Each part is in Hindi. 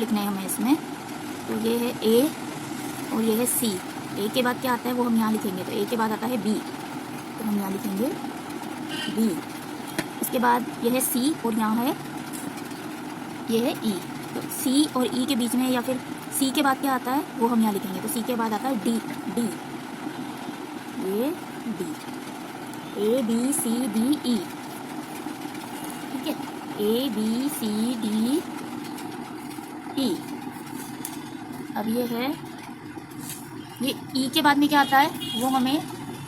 लिखना है हमें इसमें। तो ये है ए और ये है सी। ए के बाद क्या आता है वो हम यहाँ लिखेंगे। तो ए के बाद आता है बी, तो हम यहाँ लिखेंगे बी। इसके बाद ये है सी और यहाँ है ये है ई। तो सी और ई के बीच में या फिर सी के बाद क्या आता है वो हम यहाँ लिखेंगे। तो सी के बाद आता है डी, डी, ये D, A B C D E, ठीक है, ए बी सी डी ई। अब ये है, ये ई के बाद में क्या आता है वो हमें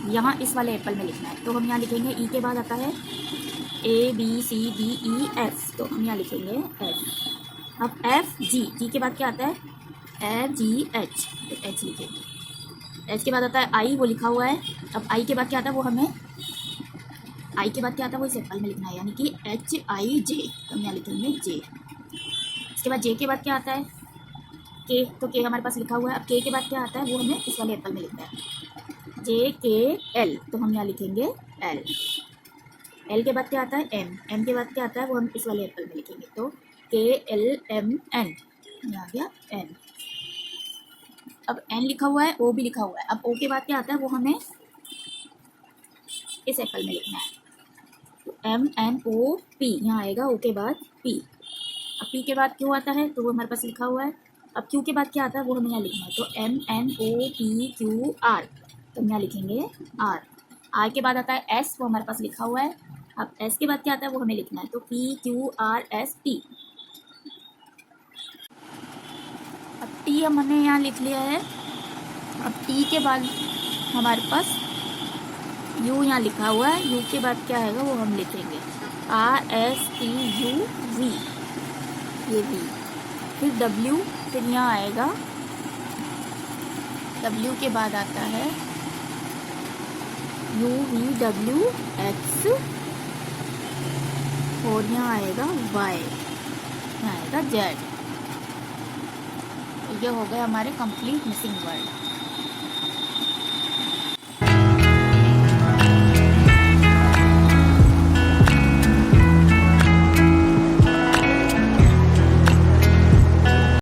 यहाँ इस वाले एप्पल में लिखना है। तो हम यहाँ लिखेंगे ई के बाद आता है A B C D E F, तो हम यहाँ लिखेंगे एफ। अब एफ जी, जी के बाद क्या आता है एफ जी एच, तो एच लिखेंगे। एच के बाद आता है आई, वो लिखा हुआ है। अब आई के बाद क्या आता है वो हमें, आई के बाद क्या आता है वो इस एप्पल में लिखना है, यानी कि एच आई जे, तो हम यहाँ लिखेंगे जे। इसके बाद जे के बाद क्या आता है के, तो के हमारे पास लिखा हुआ है। अब के बाद क्या आता है वो हमें इस वाले एप्पल में लिखना है, जे के एल, तो हम यहाँ लिखेंगे एल। एल के बाद क्या आता है एम, एम के बाद क्या आता है वो हम इस वाले एप्पल में लिखेंगे। तो के एल एम एन, यहाँ आ गया एन। अब एन लिखा हुआ है, ओ भी लिखा हुआ है। अब ओ के बाद क्या आता है वो हमें इस एप्पल में लिखना है। तो एम एन ओ पी, यहाँ आएगा ओ के बाद पी। अब पी के बाद क्यू आता है तो वो हमारे पास लिखा हुआ है। अब क्यू के बाद क्या आता है वो हमें यहाँ लिखना है। तो M N O P Q R, तो हम यहाँ लिखेंगे आर। आर के बाद आता है एस, वो हमारे पास लिखा हुआ है। अब एस के बाद क्या आता है वो हमें लिखना है। तो P Q are S T. अब टी हमने यहाँ लिख लिया है। अब टी के बाद हमारे पास यू यहाँ लिखा हुआ है। यू के बाद क्या आएगा वो हम लिखेंगे R S T U V, ये वी। फिर डब्ल्यू, फिर यहाँ आएगा डब्ल्यू के बाद आता है यू वी डब्ल्यू एक्स, और यहाँ आएगा वाई, यहाँ आएगा जेड। ये हो गए हमारे कंप्लीट मिसिंग वर्ड।